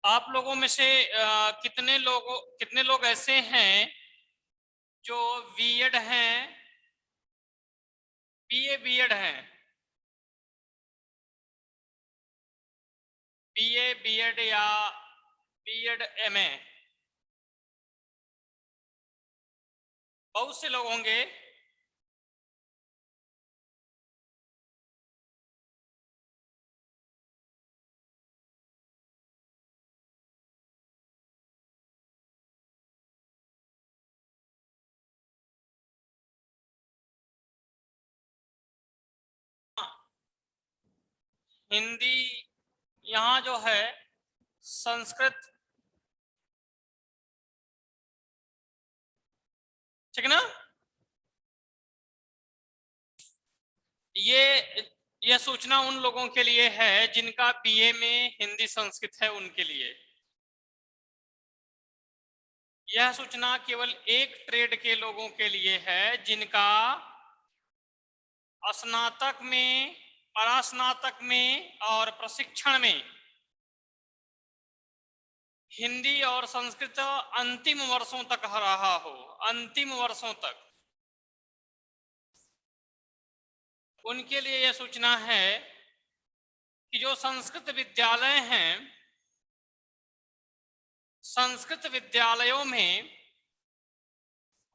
आप लोगों में से कितने लोग ऐसे हैं जो बीएड हैं, बीए बीएड हैं? बीए बीएड या बीएड एमए? बहुत से लोग होंगे। हिंदी यहाँ जो है, संस्कृत, ठीक ना? ये सूचना उन लोगों के लिए है जिनका बीए में हिंदी संस्कृत है, उनके लिए। यह सूचना केवल एक ट्रेड के लोगों के लिए है जिनका स्नातक में, परास्नातक में और प्रशिक्षण में हिंदी और संस्कृत अंतिम वर्षों तक रहा हो, अंतिम वर्षों तक। उनके लिए यह सूचना है कि जो संस्कृत विद्यालय हैं, संस्कृत विद्यालयों में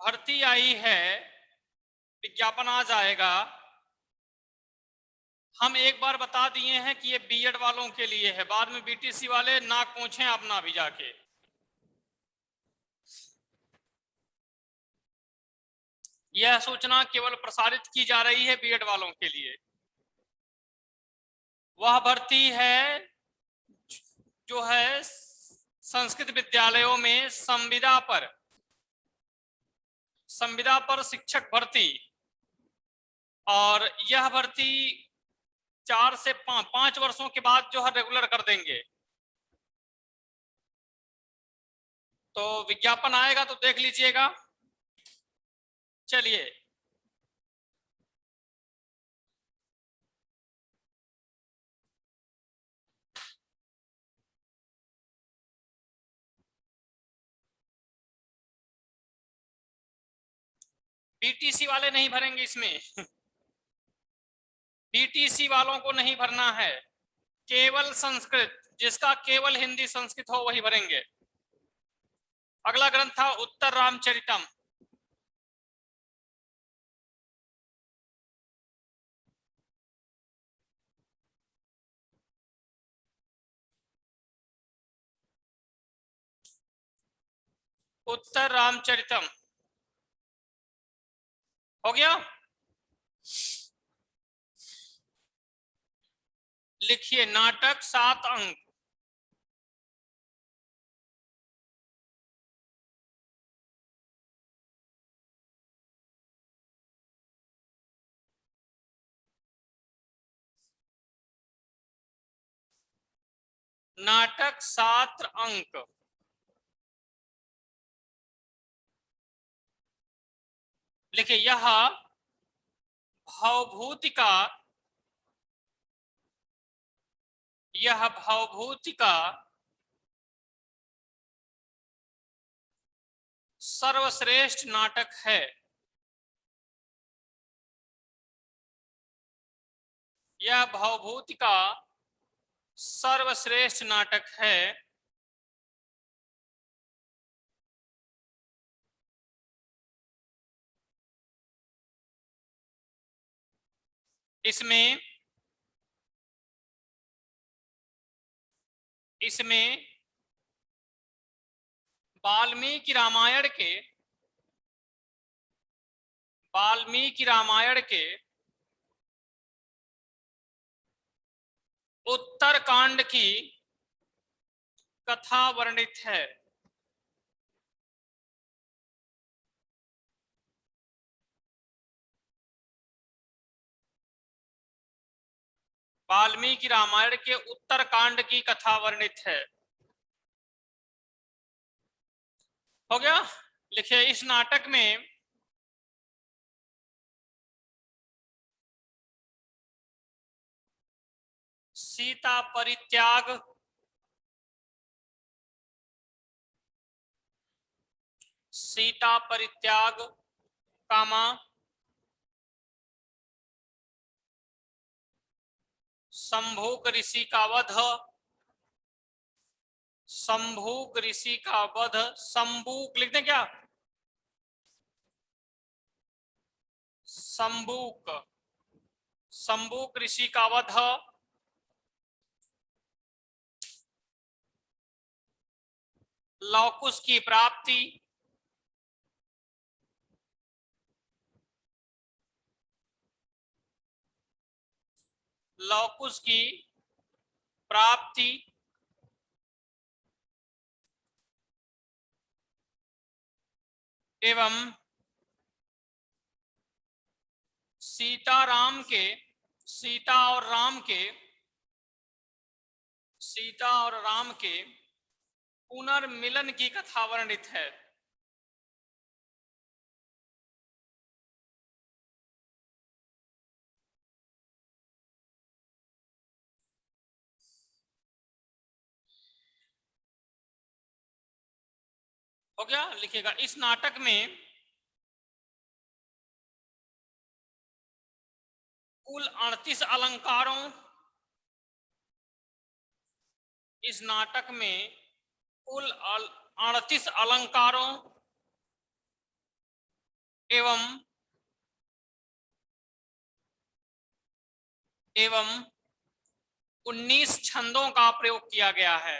भर्ती आई है, विज्ञापन आ जाएगा। हम एक बार बता दिए हैं कि ये बीएड वालों के लिए है, बाद में बीटीसी वाले नाक पोंछें अपना भी जाके। यह सूचना केवल प्रसारित की जा रही है बीएड वालों के लिए। वह भर्ती है जो है संस्कृत विद्यालयों में संविदा पर शिक्षक भर्ती, और यह भर्ती 4 से 5 वर्षों के बाद जो है रेगुलर कर देंगे। तो विज्ञापन आएगा तो देख लीजिएगा। चलिए, बीटीसी वाले नहीं भरेंगे इसमें। बीटीसी वालों को नहीं भरना है, केवल संस्कृत, जिसका केवल हिंदी संस्कृत हो वही भरेंगे। अगला ग्रंथ था उत्तर रामचरितम। उत्तर रामचरितम हो गया। लिखिए, नाटक 7 अंक। नाटक 7 अंक। लिखिए, यह भवभूतिका, यह भवभूतिका सर्वश्रेष्ठ नाटक है। यह भवभूतिका सर्वश्रेष्ठ नाटक है। इसमें इसमें वाल्मीकि रामायण के उत्तर कांड की कथा वर्णित है। वाल्मीकि रामायण के उत्तर कांड की कथा वर्णित है। हो गया। लिखिए, इस नाटक में सीता परित्याग, सीता परित्याग कामा शंभुक ऋषि का वध, शंभुक ऋषि का वध, शंभुक लिख दें क्या, शंभुक, शंभुक ऋषि का वध, लवकुश की प्राप्ति, लवकुश की प्राप्ति, एवं सीताराम के, सीता और राम के, सीता और राम के पुनर्मिलन की कथा वर्णित है। हो गया, लिखिएगा। इस नाटक में कुल 38 अलंकारों, इस नाटक में कुल 38 अलंकारों एवं 19 छंदों का प्रयोग किया गया है,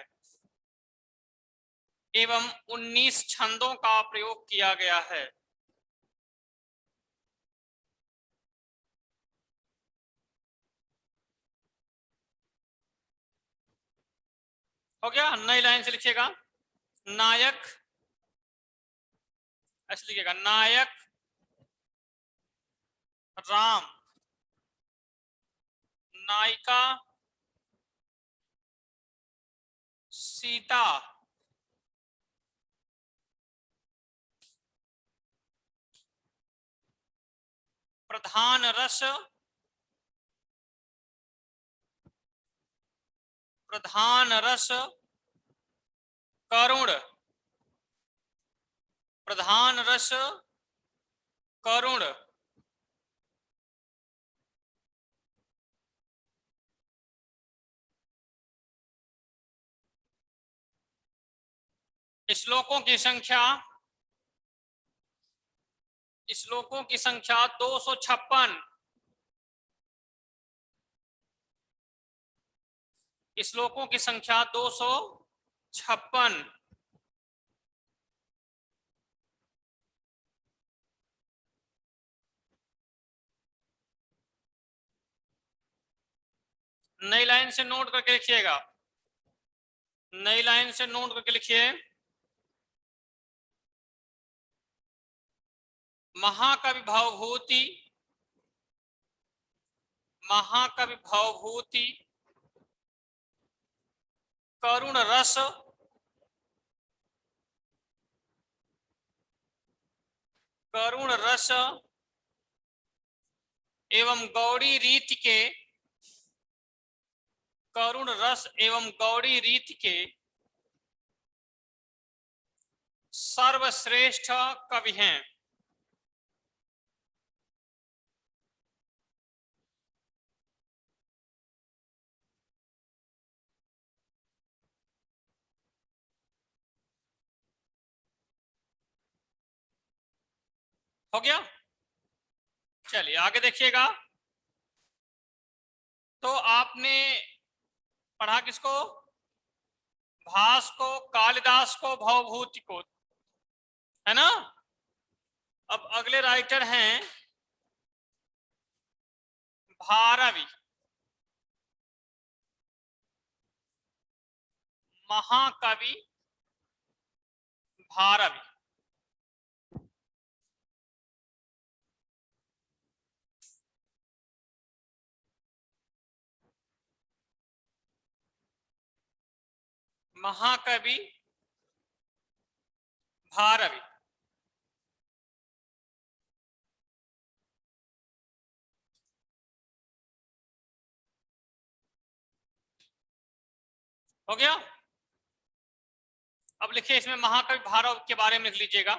एवं 19 छंदों का प्रयोग किया गया है। हो गया, नई लाइन से लिखिएगा। नायक, ऐसे लिखिएगा, नायक राम, नायिका सीता, प्रधान रस, प्रधान रस करुण, प्रधान रस करुण, श्लोकों की संख्या, श्लोकों की संख्या 256, श्लोकों की संख्या 256। नई लाइन से नोट करके लिखिएगा, नई लाइन से नोट करके लिखिए। महाकवि भवभूति, महाकवि भवभूति करुण रस, करुण रस एवं गौड़ी रीति के, करुण रस एवं गौड़ी रीति के सर्वश्रेष्ठ कवि हैं। हो गया, चलिए आगे देखिएगा। तो आपने पढ़ा किसको, भास को, कालिदास को, भवभूति को, है ना। अब अगले राइटर हैं भारवी, महाकवि भारवी। महाकवि भारवी, हो गया। अब लिखिए, इसमें महाकवि भारव के बारे में लिख लीजिएगा।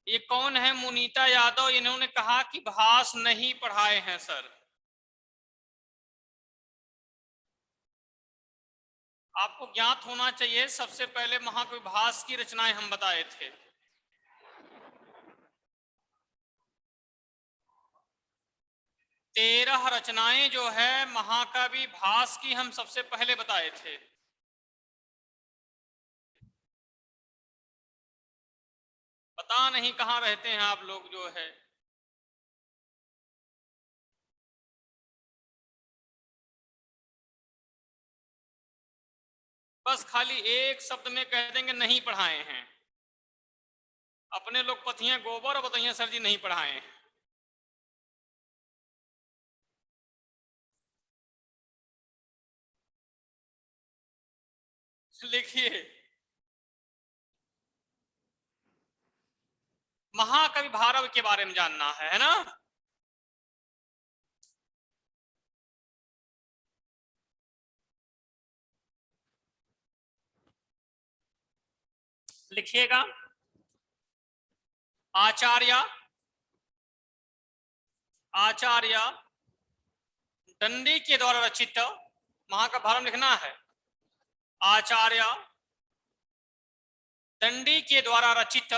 ये कौन है? मुनीता यादव। इन्होंने कहा कि भास नहीं पढ़ाए हैं सर। आपको ज्ञात होना चाहिए, सबसे पहले महाकवि भास की रचनाएं हम बताए थे। तेरह रचनाएं जो है महाकवि भास की हम सबसे पहले बताए थे। पता नहीं कहां रहते हैं आप लोग जो है। बस खाली एक शब्द में कह देंगे नहीं पढ़ाए हैं। अपने लोग पथियां गोबर और बताइए सर जी नहीं पढ़ाए हैं। लिखिए, महाकवि भारव के बारे में जानना है ना? लिखिएगा, आचार्य आचार्य दंडी के द्वारा रचित। महाकवि भारव लिखना है। आचार्य दंडी के द्वारा रचित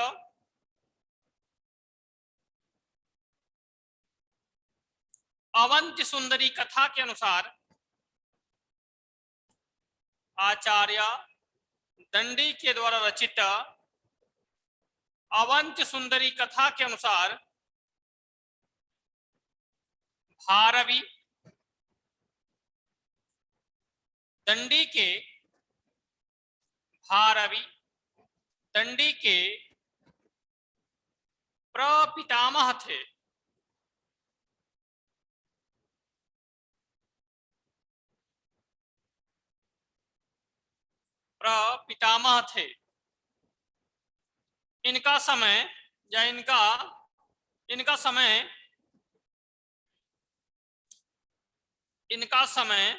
अवंति सुंदरी कथा के अनुसार, आचार्य दंडी के द्वारा रचित अवंति सुंदरी कथा के अनुसार भारवी दंडी के भारवी दंडी के प्रपितामह थे। प्रपितामह थे। इनका समय या इनका इनका समय इनका समय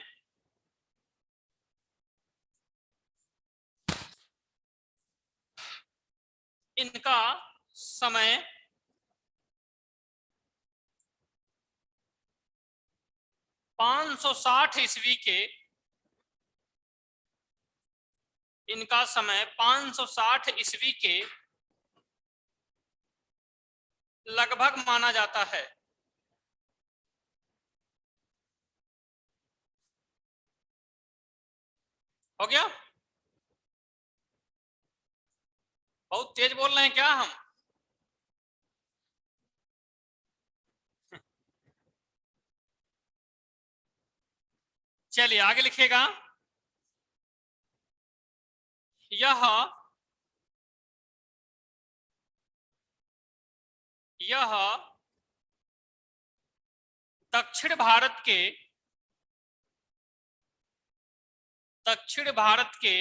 इनका समय 560 ईस्वी के इनका समय 560 ईस्वी के लगभग माना जाता है। हो गया? बहुत तेज बोल रहे हैं क्या हम? चलिए आगे लिखिएगा। यह दक्षिण भारत के दक्षिण भारत के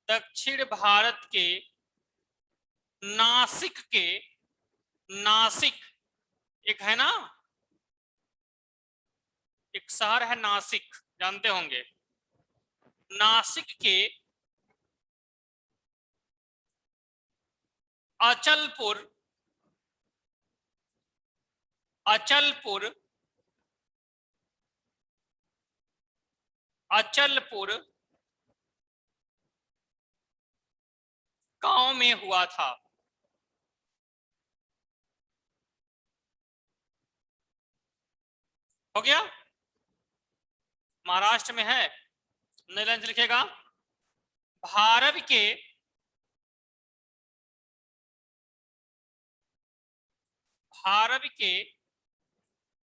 दक्षिण भारत के नासिक एक है ना, एक शहर है नासिक, जानते होंगे। नासिक के अचलपुर अचलपुर अचलपुर गांव में हुआ था। हो गया? महाराष्ट्र में है। नीलंज लिखेगा। भारव के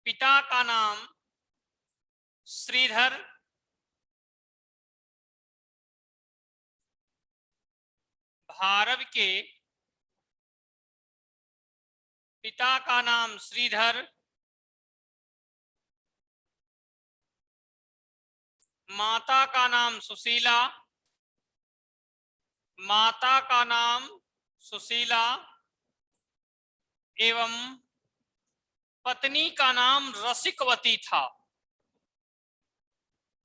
पिता का नाम श्रीधर भारव के पिता का नाम श्रीधर, माता का नाम सुशीला, माता का नाम सुशीला एवं पत्नी का नाम रसिकवती था।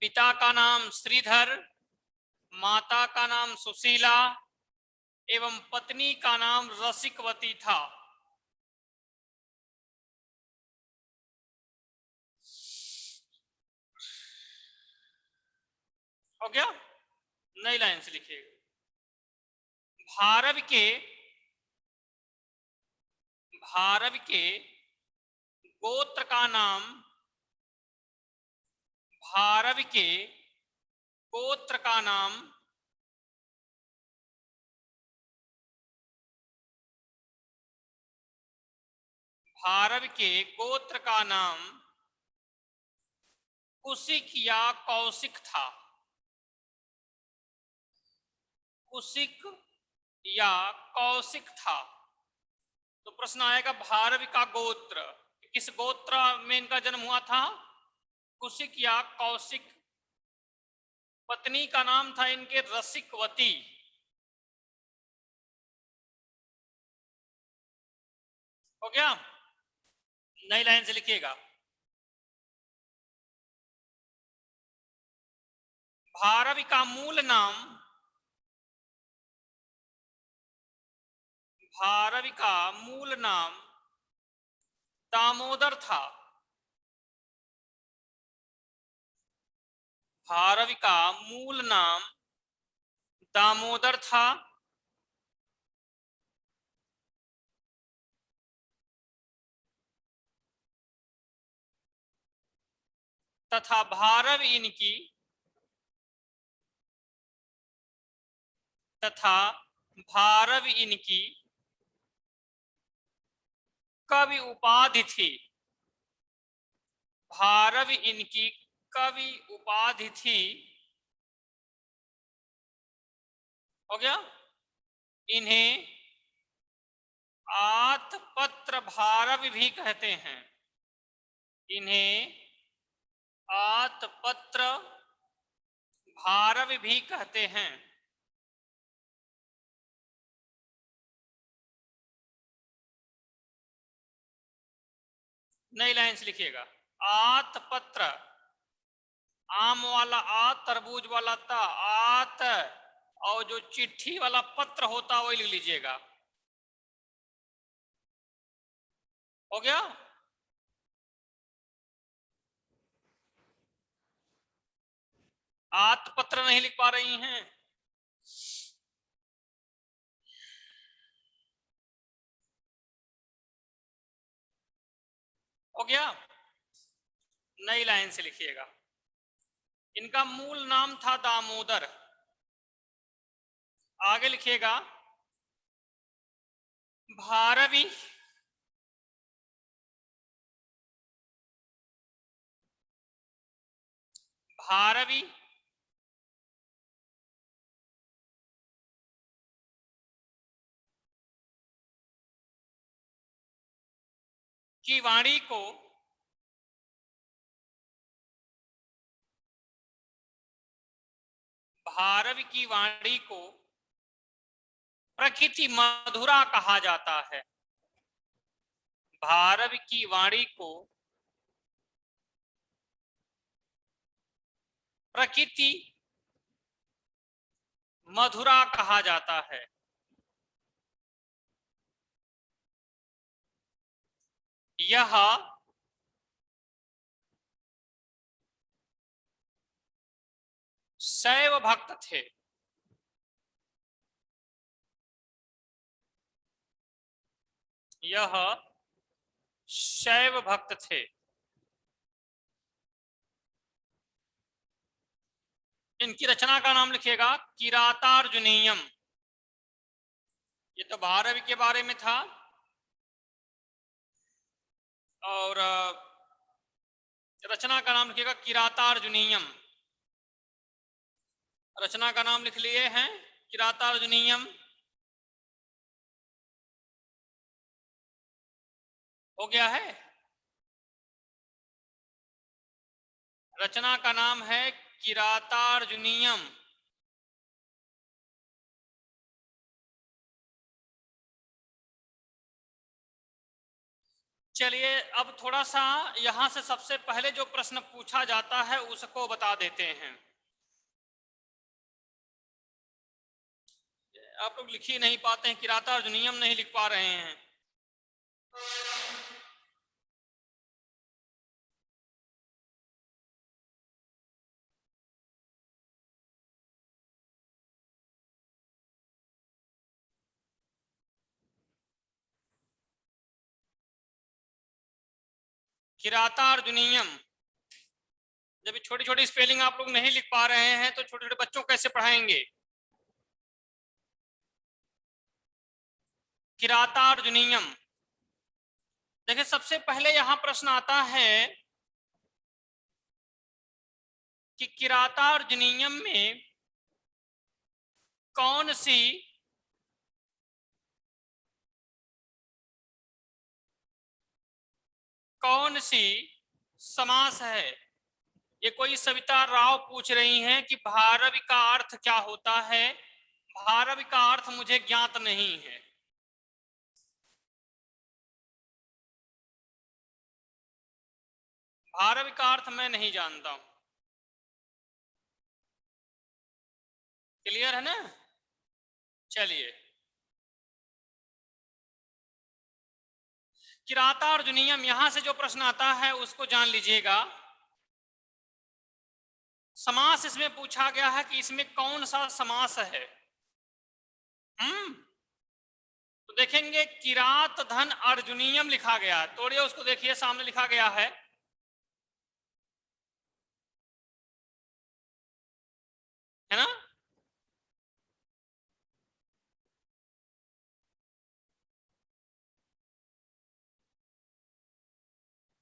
पिता का नाम श्रीधर, माता का नाम सुशीला एवं पत्नी का नाम रसिकवती था। हो गया? नई लाइन से लिखिएगा। भारव के गोत्र का नाम, भारव के गोत्र का नाम भारव के गोत्र का नाम कुशिक या कौशिक था। कुशिक या कौशिक था। तो प्रश्न आएगा भारव का गोत्र, किस गोत्र में इनका जन्म हुआ था? कुशिक या कौशिक। पत्नी का नाम था इनके रसिकवती। हो गया? नई लाइन से लिखिएगा। भारव का मूल नाम, भारव का मूल नाम दामोदर था। भारव का मूल नाम दामोदर था। तथा भारव इनकी कवि उपाधि थी। भारव इनकी कवि उपाधि थी। हो गया? इन्हें आतपत्र भारव भी कहते हैं। इन्हें आतपत्र भारव भी कहते हैं। नई लाइन से लिखिएगा। आतपत्र, आम वाला आ, तरबूज वाला ता, आत, और जो चिट्ठी वाला पत्र होता वही लिख लीजिएगा। हो गया? आतपत्र नहीं लिख पा रही हैं? हो गया? नई लाइन से लिखिएगा। इनका मूल नाम था दामोदर। आगे लिखिएगा भारवी भारवी की वाणी को भारव की वाणी को प्रकृति मधुरा कहा जाता है। भारव की वाणी को प्रकृति मधुरा कहा जाता है। यह शैव भक्त थे। यह शैव भक्त थे। इनकी रचना का नाम लिखिएगा किरातार्जुनीयम। ये तो भारव के बारे में था। और रचना का नाम लिखिएगा किरातार्जुनीयम। रचना का नाम लिख लिए हैं किरातार्जुनीयम। हो गया है? रचना का नाम है किरातार्जुनीयम। चलिए अब थोड़ा सा यहां से सबसे पहले जो प्रश्न पूछा जाता है उसको बता देते हैं। आप लोग लिख ही नहीं पाते हैं, किराता अर्जुनियम नहीं लिख पा रहे हैं। किराता अर्जुनियम, जब छोटी छोटी स्पेलिंग आप लोग नहीं लिख पा रहे हैं तो छोटे छोटे बच्चों को कैसे पढ़ाएंगे? किराता अर्जुनियम, देखिए सबसे पहले यहां प्रश्न आता है कि किराता अर्जुनियम में कौन सी समास है। ये कोई सविता राव पूछ रही हैं कि भारवी का अर्थ क्या होता है। भारवी का अर्थ मुझे ज्ञात नहीं है। भारवी का अर्थ मैं नहीं जानता हूं। क्लियर है ना? चलिए, किराता अर्जुनियम, यहां से जो प्रश्न आता है उसको जान लीजिएगा। समास इसमें पूछा गया है कि इसमें कौन सा समास है। तो देखेंगे किरात धन अर्जुनियम लिखा गया है, तोड़िए उसको, देखिए सामने लिखा गया है ना?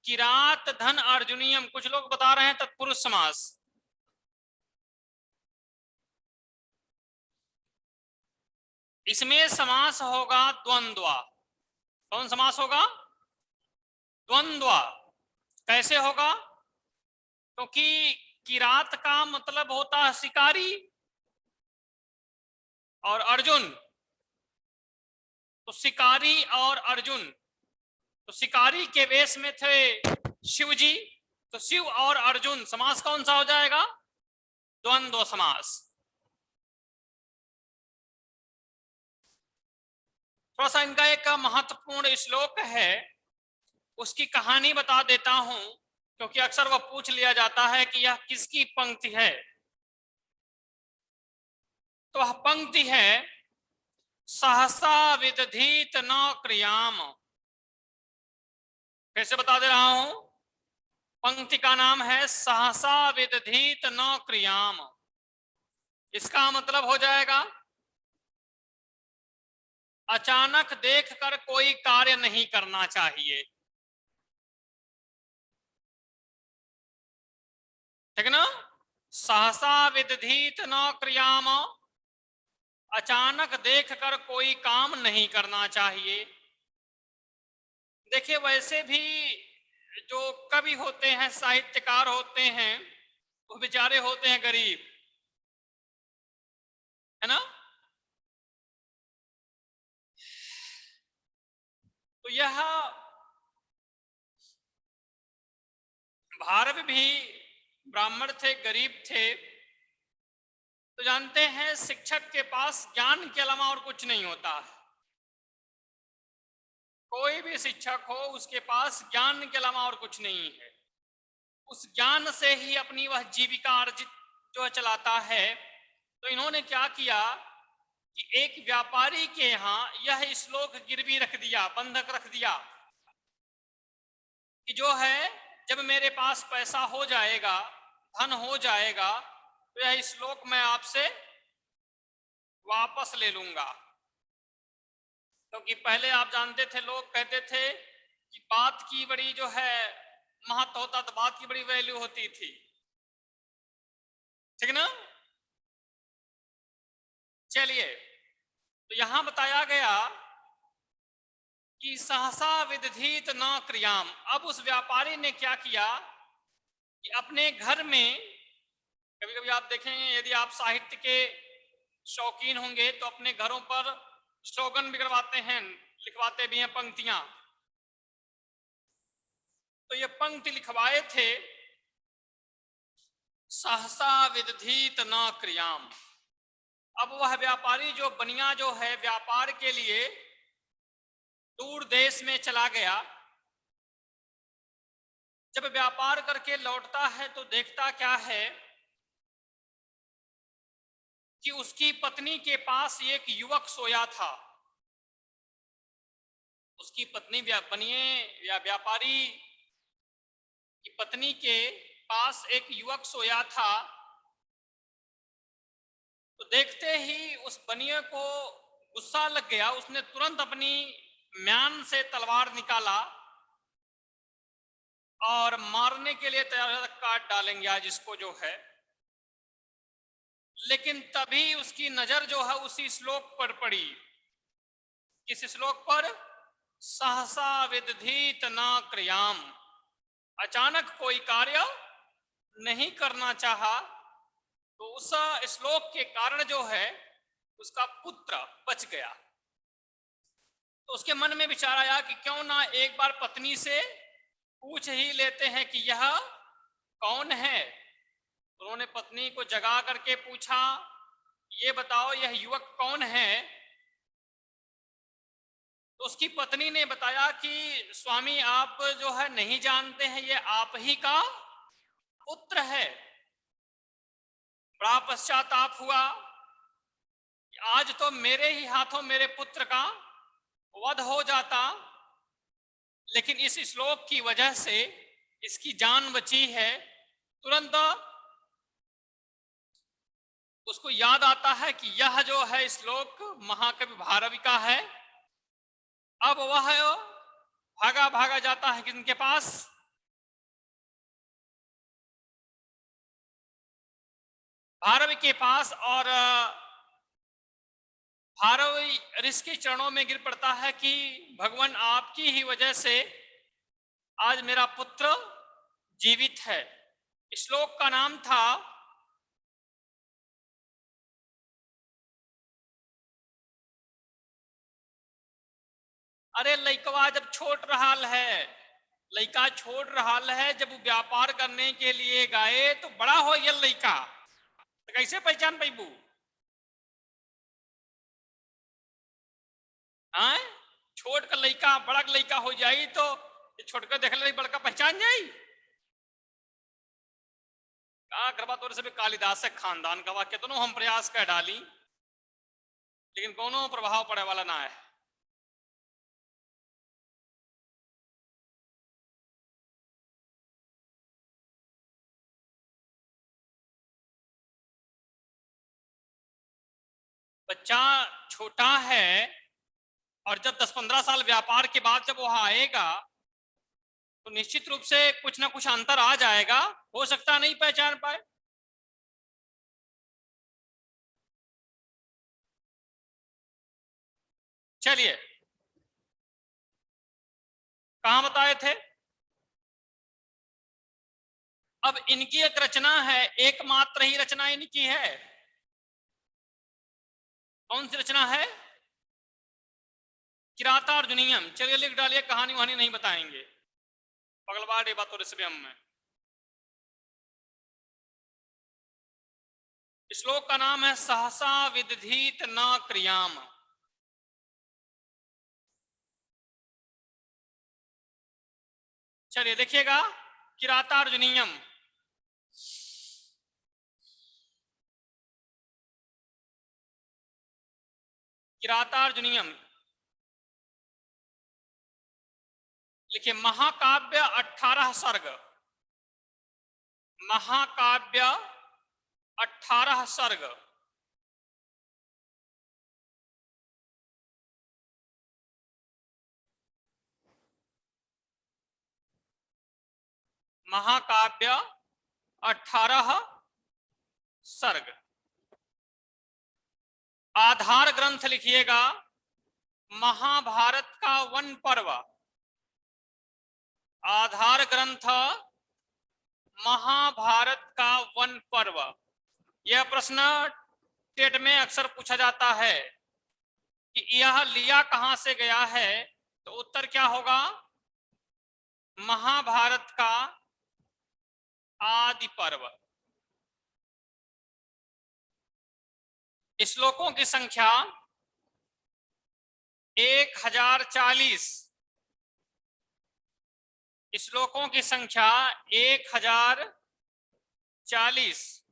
किरात धन अर्जुनियम, कुछ लोग बता रहे हैं तत्पुरुष समास। इसमें समास होगा द्वंद्वा। कौन समास होगा? द्वंद्वा। कैसे होगा? क्योंकि किरात का मतलब होता है शिकारी, और अर्जुन, तो शिकारी और अर्जुन, तो शिकारी के वेश में थे शिव जी, तो शिव और अर्जुन, समास कौन सा हो जाएगा? द्वंद्व समास। थोड़ा सा इनका एक महत्वपूर्ण श्लोक है, उसकी कहानी बता देता हूं, क्योंकि अक्सर वह पूछ लिया जाता है कि यह किसकी पंक्ति है। तो वह पंक्ति है, सहसा विदधीत न क्रियाम। फिर से बता दे रहा हूं, पंक्ति का नाम है सहसा विदधीत न क्रियाम। इसका मतलब हो जाएगा अचानक देखकर कोई कार्य नहीं करना चाहिए। ठीक ना? सहसा विदधीत न क्रियाम, अचानक देखकर कोई काम नहीं करना चाहिए। देखिए वैसे भी जो कवि होते हैं, साहित्यकार होते हैं, वो बेचारे होते हैं गरीब, है ना? तो यह भारत भी ब्राह्मण थे, गरीब थे, तो जानते हैं शिक्षक के पास ज्ञान के अलावा और कुछ नहीं होता है। कोई भी शिक्षक हो उसके पास ज्ञान के अलावा और कुछ नहीं है। उस ज्ञान से ही अपनी वह जीविका अर्जित जो चलाता है। तो इन्होंने क्या किया कि एक व्यापारी के यहां यह श्लोक गिरवी रख दिया, बंधक रख दिया कि जो है जब मेरे पास पैसा हो जाएगा, धन हो जाएगा, तो यह श्लोक मैं आपसे वापस ले लूंगा। क्योंकि पहले आप जानते थे, लोग कहते थे कि बात की बड़ी जो है महत्व होता, तो बात की बड़ी वैल्यू होती थी। ठीक ना? चलिए, तो यहां बताया गया कि सहसा विदधीत न क्रियाम। अब उस व्यापारी ने क्या किया कि अपने घर में, कभी कभी आप देखेंगे यदि आप साहित्य के शौकीन होंगे तो अपने घरों पर स्लोगन भी करवाते हैं, लिखवाते भी हैं पंक्तियां। तो ये पंक्ति लिखवाए थे, सहसा विदधीत न क्रियाम। अब वह व्यापारी जो बनिया जो है व्यापार के लिए दूर देश में चला गया। जब व्यापार करके लौटता है तो देखता क्या है कि उसकी पत्नी के पास एक युवक सोया था। उसकी पत्नी बनिए या व्यापारी की पत्नी के पास एक युवक सोया था। तो देखते ही उस बनिए को गुस्सा लग गया। उसने तुरंत अपनी म्यान से तलवार निकाला और मारने के लिए तैयार, काट डालेंगे आज इसको जो है। लेकिन तभी उसकी नजर जो है उसी श्लोक पर पड़ी। किस श्लोक पर? सहसा विदधीत न क्रियाम। अचानक कोई कार्य नहीं करना चाहा, तो उस श्लोक के कारण जो है उसका पुत्र बच गया। तो उसके मन में विचार आया कि क्यों ना एक बार पत्नी से पूछ ही लेते हैं कि यह कौन है। उन्होंने पत्नी को जगा करके पूछा, ये बताओ यह युवक कौन है। तो उसकी पत्नी ने बताया कि स्वामी आप जो है नहीं जानते हैं, ये आप ही का पुत्र है। बड़ा पश्चाताप हुआ। आज तो मेरे ही हाथों मेरे पुत्र का वध हो जाता, लेकिन इस श्लोक की वजह से इसकी जान बची है। तुरंत उसको याद आता है कि यह जो है श्लोक महाकवि भारवी का है। अब वह भागा भागा जाता है किनके पास? भारवी के पास। और भारवी ऋषि के चरणों में गिर पड़ता है कि भगवान आपकी ही वजह से आज मेरा पुत्र जीवित है। श्लोक का नाम था अरे लइकवा जब छोट रहा है, लइका छोड़ रहा है, जब व्यापार करने के लिए गए तो बड़ा हो गया लइका, तो कैसे पहचान पैबू? हाँ, छोट का लइका बड़ा लइका हो जाई तो छोटका देख ले बड़का पहचान जाई। का करवा तोरे से भी कालिदास खानदान का वाक्य तो हम प्रयास कर डाली, लेकिन कोनो प्रभाव पड़े वाला ना है। बच्चा छोटा है और जब 10-15 साल व्यापार के बाद जब वह आएगा तो निश्चित रूप से कुछ ना कुछ अंतर आ जाएगा। हो सकता नहीं पहचान पाए। चलिए, कहां बताए थे? अब इनकी एक रचना है, एकमात्र ही रचना इनकी है। कौन सी रचना है? किरातार्जुनीयम। चलिए लिख डालिए, कहानी वहानी नहीं बताएंगे, पगलवाड़े बातों में। श्लोक का नाम है सहसा विदधीत न क्रियाम। चलिए देखिएगा, किरातार्जुनीयम। किरातार्जुनीयम लिखिए, महाकाव्य 18 सर्ग। महाकाव्य 18 सर्ग। महाकाव्य 18 सर्ग। आधार ग्रंथ लिखिएगा महाभारत का वन पर्व। आधार ग्रंथ महाभारत का वन पर्व। यह प्रश्न टेट में अक्सर पूछा जाता है कि यह लिया कहां से गया है, तो उत्तर क्या होगा? महाभारत का आदि पर्व। श्लोकों की संख्या 1040। श्लोकों की संख्या 1040।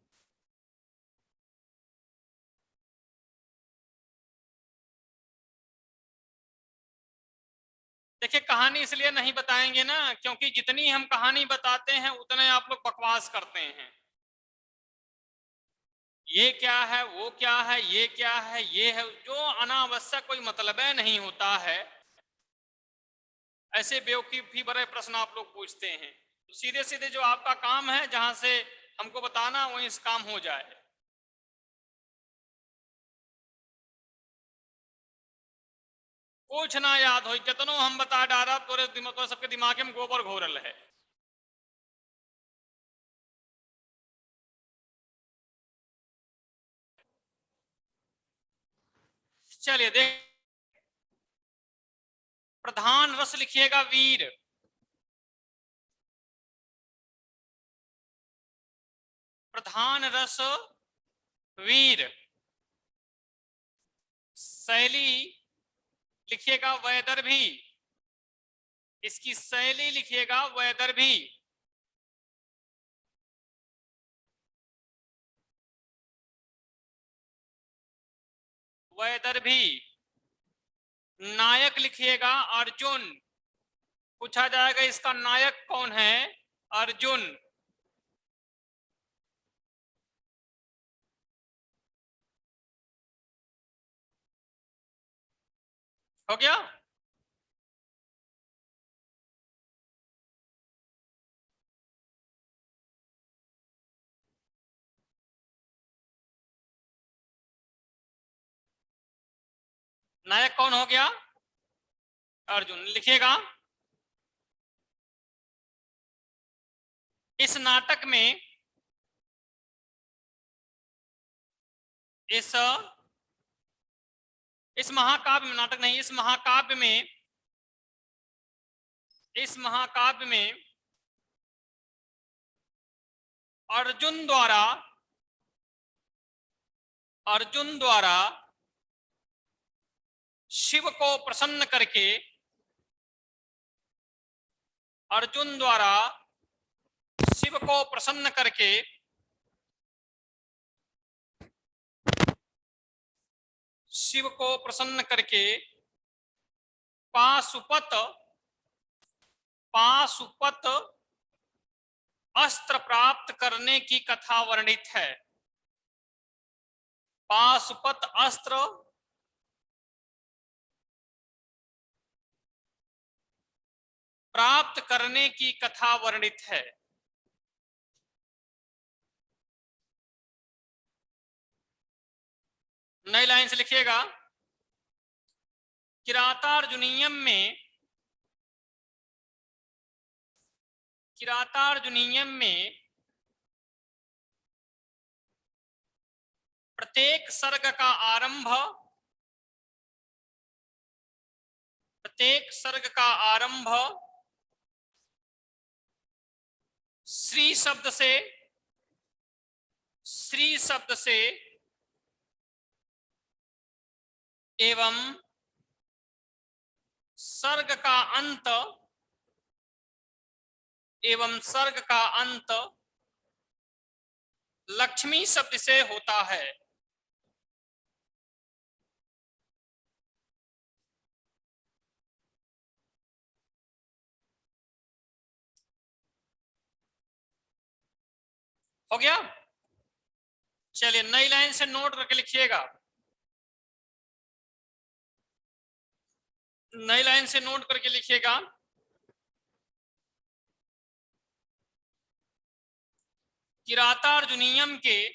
देखिए कहानी इसलिए नहीं बताएंगे ना, क्योंकि जितनी हम कहानी बताते हैं उतने आप लोग बकवास करते हैं। ये क्या है, वो क्या है, ये क्या है, ये है, जो अनावश्यक कोई मतलब है नहीं होता है। ऐसे बेवकूफी भरे प्रश्न आप लोग पूछते हैं। तो सीधे सीधे जो आपका काम है, जहां से हमको बताना वहीं से काम हो जाए। कुछ ना याद हो, कितनो हम बता डारा तोरे दिमाग, तो सबके दिमाग में गोबर घोरल है। चलिए देख, प्रधान रस लिखिएगा वीर। प्रधान रस वीर। शैली लिखिएगा वैदर्भी। इसकी शैली लिखिएगा वैदर्भी। वैदर्भी। नायक लिखिएगा अर्जुन। पूछा जाएगा इसका नायक कौन है? अर्जुन। हो गया। नायक कौन हो गया? अर्जुन लिखिएगा। इस नाटक में, इस इस महाकाव्य में, नाटक नहीं, इस महाकाव्य में, इस महाकाव्य में अर्जुन द्वारा, अर्जुन द्वारा शिव को प्रसन्न करके, अर्जुन द्वारा शिव को प्रसन्न करके शिव को प्रसन्न करके पाशुपत, पाशुपत अस्त्र प्राप्त करने की कथा वर्णित है। पाशुपत अस्त्र प्राप्त करने की कथा वर्णित है। नई लाइन से लिखिएगा। किरातार्जुनीयम में, किरातार्जुनीयम में प्रत्येक सर्ग का आरंभ, प्रत्येक सर्ग का आरंभ श्री शब्द से, श्री शब्द से एवं सर्ग का अंत, एवं सर्ग का अंत लक्ष्मी शब्द से होता है। हो गया। चलिए नई लाइन से नोट करके लिखिएगा। नई लाइन से नोट करके लिखिएगा। किरातार्जुनीयम के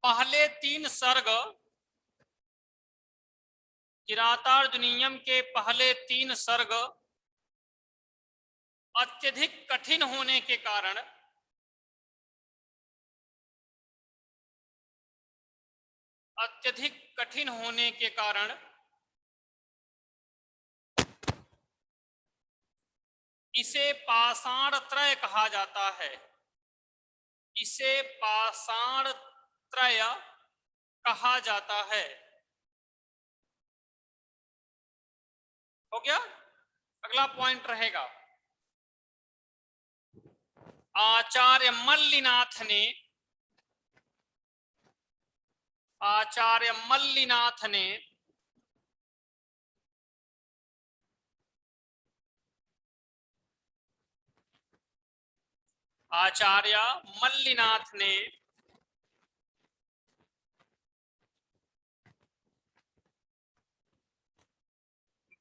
पहले 3 सर्ग, किरातार्जुनीयम के पहले 3 सर्ग अत्यधिक कठिन होने के कारण, अत्यधिक कठिन होने के कारण इसे पाषाण त्रय कहा जाता है। इसे पाषाण त्रय कहा जाता है। हो गया। अगला पॉइंट रहेगा, आचार्य मल्लिनाथ ने आचार्य मल्लिनाथ ने आचार्य मल्लिनाथ ने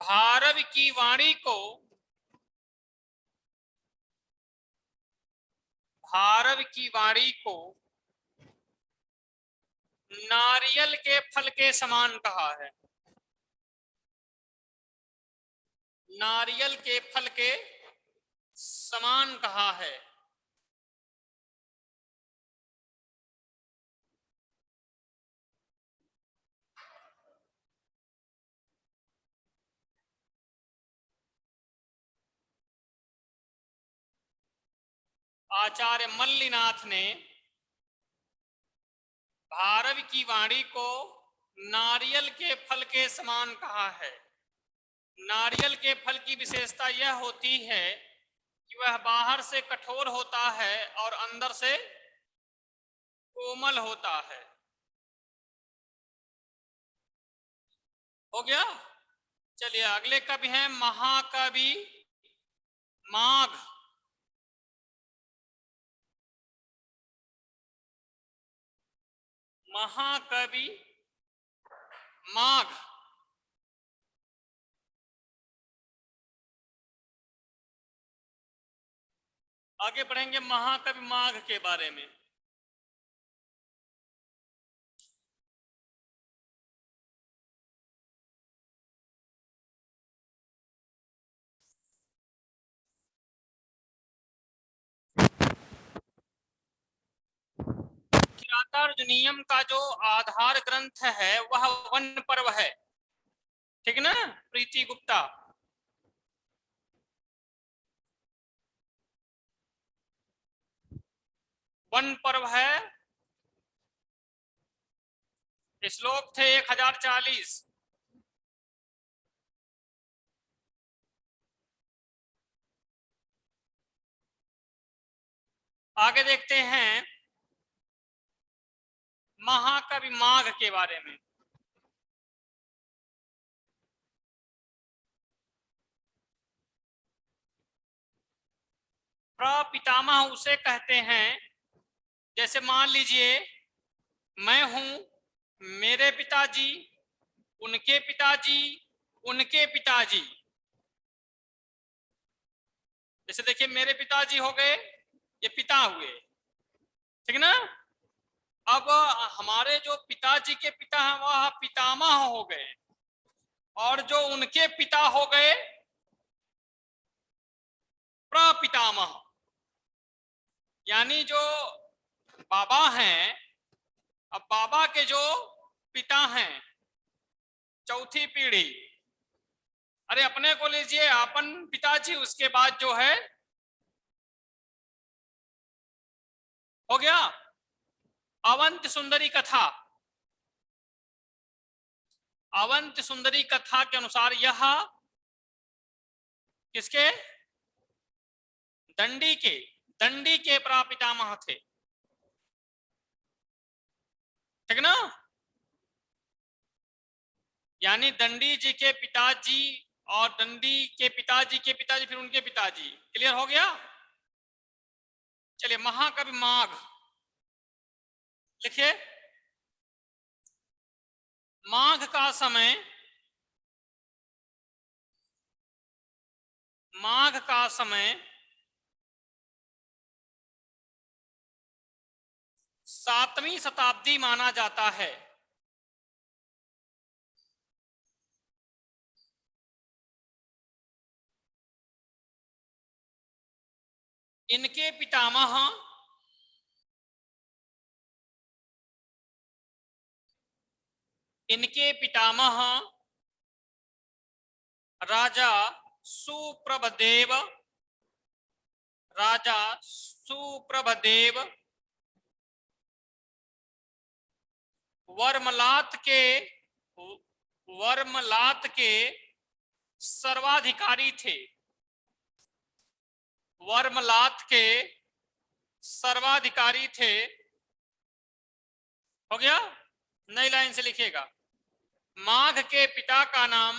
भारव की वाणी को भारव की वाणी को नारियल के फल के समान कहा है। नारियल के फल के समान कहा है। आचार्य मल्लिनाथ ने भारव की वाणी को नारियल के फल के समान कहा है। नारियल के फल की विशेषता यह होती है कि वह बाहर से कठोर होता है और अंदर से कोमल होता है। हो गया। चलिए अगले कवि हैं महाकवि माघ। महाकवि माघ आगे बढ़ेंगे महाकवि माघ के बारे में। किरातार्जुनीयम का जो आधार ग्रंथ है वह वन पर्व है। ठीक ना प्रीति गुप्ता? वन पर्व है। श्लोक थे 1040। आगे देखते हैं महाकवि माघ के बारे में। प्रपितामह उसे कहते हैं, जैसे मान लीजिए मैं हूं, मेरे पिताजी, उनके पिताजी, उनके पिताजी। जैसे देखिए मेरे पिताजी हो गए, ये पिता हुए। ठीक ना? अब हमारे जो पिताजी के पिता हैं वह पितामह हो गए, और जो उनके पिता हो गए प्रपितामह। यानी जो बाबा हैं, अब बाबा के जो पिता हैं चौथी पीढ़ी, अरे अपने को लीजिए अपन पिताजी, उसके बाद जो है हो गया अवंत सुंदरी कथा। अवंत सुंदरी कथा के अनुसार यह किसके? दंडी के प्रापितामह थे। ठीक ना? यानी दंडी जी के पिताजी और दंडी के पिताजी फिर उनके पिताजी। क्लियर हो गया? चलिए महाकवि माघ लिखिए। माघ का समय, माघ का समय 7वीं शताब्दी माना जाता है। इनके पितामह राजा सुप्रभदेव वर्मलात के वर्मलात के सर्वाधिकारी थे। वर्मलात के सर्वाधिकारी थे। हो गया। नई लाइन से लिखिएगा। माघ के पिता का नाम,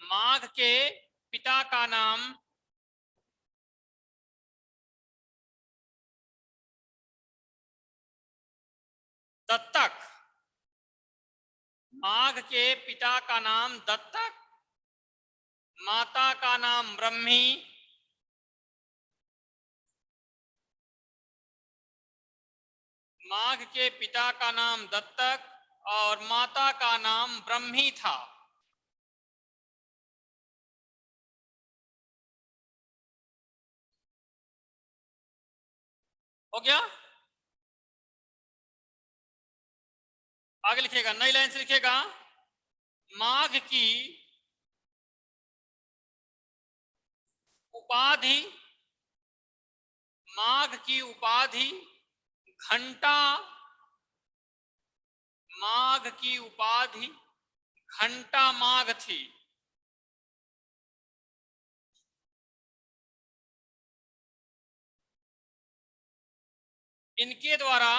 माघ के पिता का नाम दत्तक। माघ के पिता का नाम दत्तक, माता का नाम ब्रह्मी, माघ के पिता का नाम दत्तक और माता का नाम ब्रह्मी था। हो गया। आगे लिखिएगा, नई लाइन से लिखिएगा। माघ की उपाधि, माघ की उपाधि घंटा, माघ की उपाधि घंटा माघ थी। इनके द्वारा,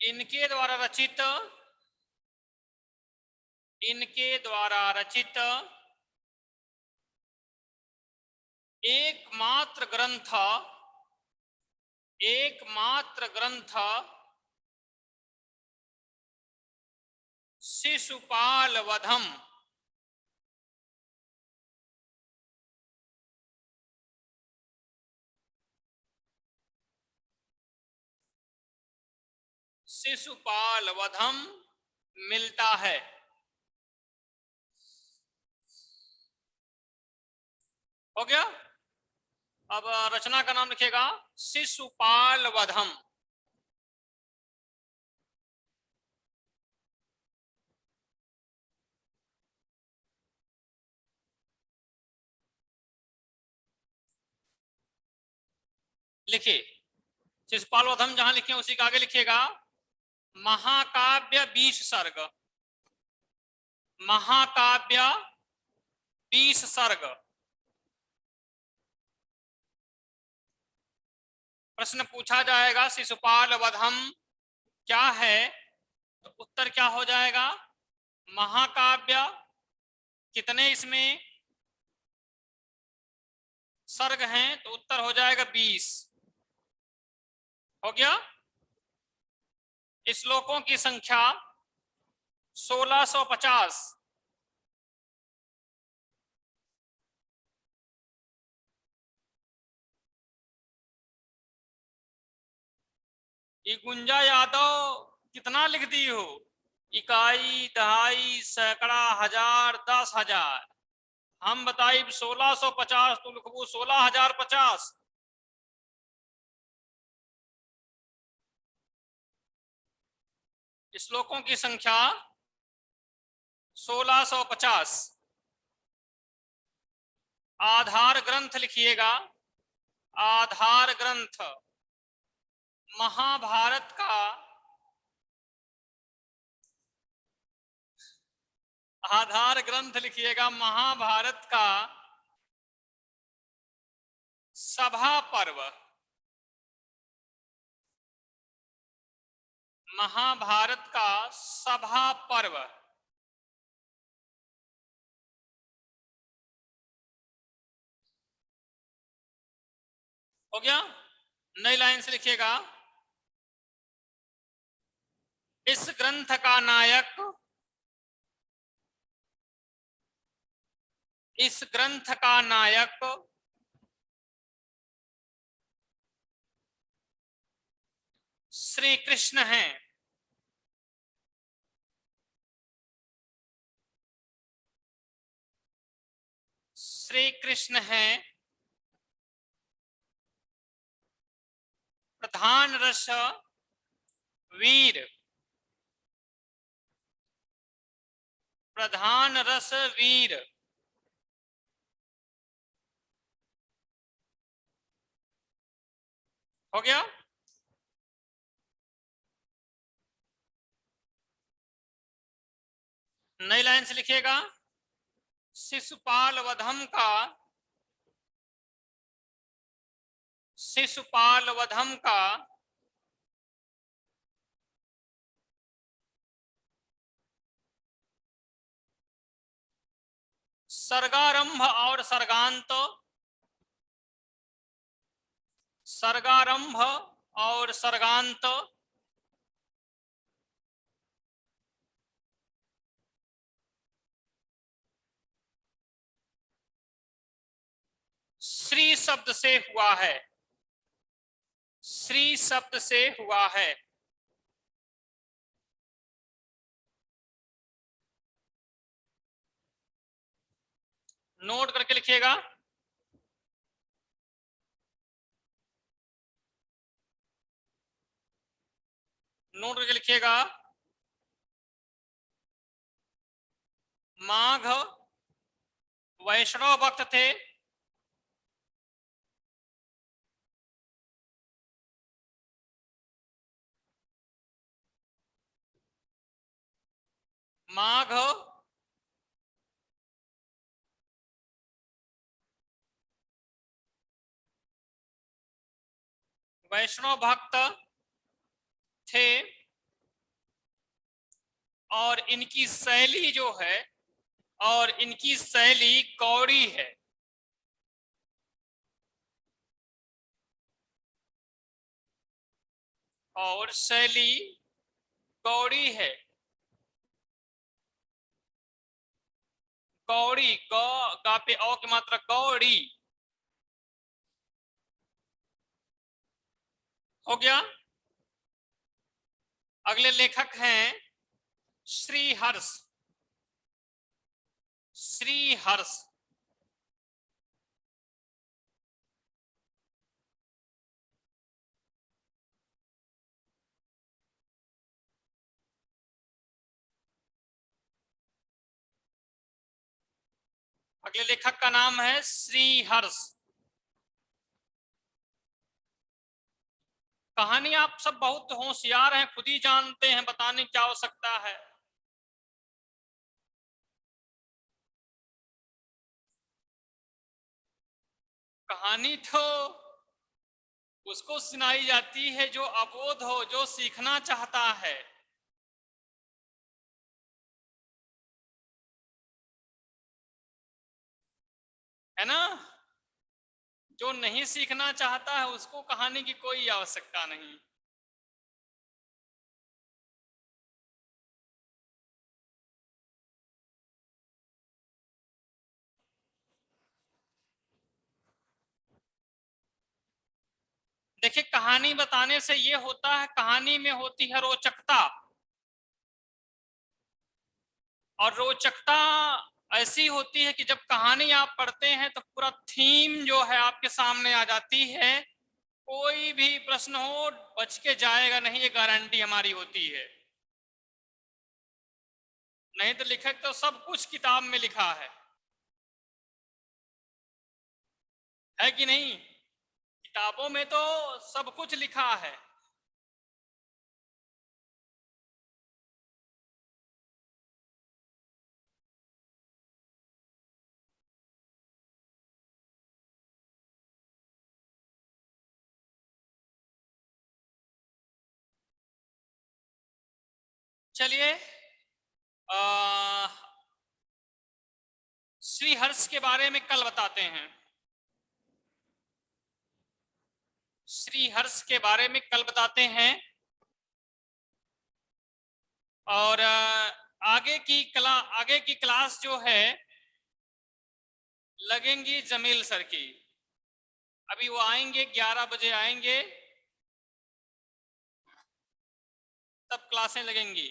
इनके द्वारा रचित, इनके द्वारा रचित एकमात्र ग्रंथ, एकमात्र ग्रंथ शिशुपाल वधम, शिशुपाल वधम मिलता है। हो गया। अब रचना का नाम लिखिएगा, शिशुपाल वधम। लिखिए, शिशुपाल वधम जहां लिखे उसी के आगे लिखिएगा महाकाव्य 20 सर्ग। महाकाव्य 20 सर्ग। प्रश्न पूछा जाएगा शिशुपाल वधम क्या है, तो उत्तर क्या हो जाएगा? महाकाव्य। कितने इसमें सर्ग हैं, तो उत्तर हो जाएगा 20। हो गया। श्लोकों की संख्या 1650। ये गुंजा यादव कितना लिख दी हो? इकाई, दहाई, सैकड़ा, हजार, 10,000। हम बताइए 1650 तो लिखबू 16,050। श्लोकों की संख्या 1650। आधार ग्रंथ लिखिएगा। आधार ग्रंथ महाभारत का, आधार ग्रंथ लिखिएगा महाभारत का सभा पर्व। महाभारत का सभा पर्व। हो गया। नई लाइन से लिखिएगा, इस ग्रंथ का नायक, इस ग्रंथ का नायक श्री कृष्ण हैं। श्री कृष्ण हैं। प्रधान रस वीर, प्रधान रस वीर। हो गया। नई लाइन से लिखिएगा, शिशुपाल वधम का सर्गारंभ और सर्गांत श्री शब्द से हुआ है। श्री शब्द से हुआ है। नोट करके लिखिएगा। नोट करके लिखिएगा, माघ वैष्णव भक्त थे। माघ वैष्णव भक्त थे और इनकी शैली जो है, और इनकी शैली गौड़ी है। और शैली गौड़ी है। गौड़ी, गा पे औ की मात्रा, गौड़ी। हो गया। अगले लेखक हैं श्रीहर्ष। श्रीहर्ष अगले लेखक का नाम है श्रीहर्ष। कहानी आप सब बहुत होशियार हैं, खुद ही जानते हैं, बताने की आवश्यकता है। कहानी तो उसको सुनाई जाती है जो अबोध हो, जो सीखना चाहता है ना। जो नहीं सीखना चाहता है उसको कहानी की कोई आवश्यकता नहीं। देखिए, कहानी बताने से ये होता है, कहानी में होती है रोचकता। और रोचकता ऐसी होती है कि जब कहानी आप पढ़ते हैं तो पूरा थीम जो है आपके सामने आ जाती है। कोई भी प्रश्न हो बच के जाएगा नहीं, ये गारंटी हमारी होती है। नहीं तो लेखक तो सब कुछ किताब में लिखा है कि नहीं? किताबों में तो सब कुछ लिखा है। चलिए, श्रीहर्ष के बारे में कल बताते हैं। श्रीहर्ष के बारे में कल बताते हैं। और आगे की क्लास जो है लगेंगी जमील सर की। अभी वो आएंगे, 11 बजे आएंगे, तब क्लासें लगेंगी।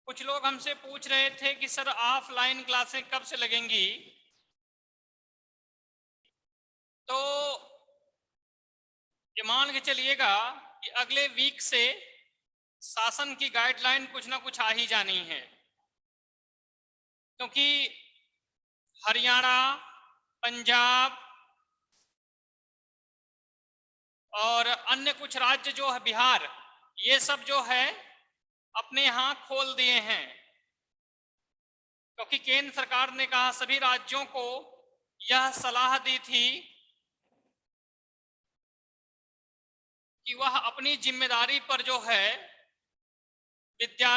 कुछ लोग हमसे पूछ रहे थे कि सर ऑफलाइन क्लासें कब से लगेंगी। तो ये मान के चलिएगा कि अगले वीक से शासन की गाइडलाइन कुछ ना कुछ आ ही जानी है। क्योंकि हरियाणा, पंजाब और अन्य कुछ राज्य जो है, बिहार, ये सब जो है अपने यहां खोल दिए हैं, क्योंकि केंद्र सरकार ने कहा, सभी राज्यों को यह सलाह दी थी कि वह अपनी जिम्मेदारी पर जो है विद्यालय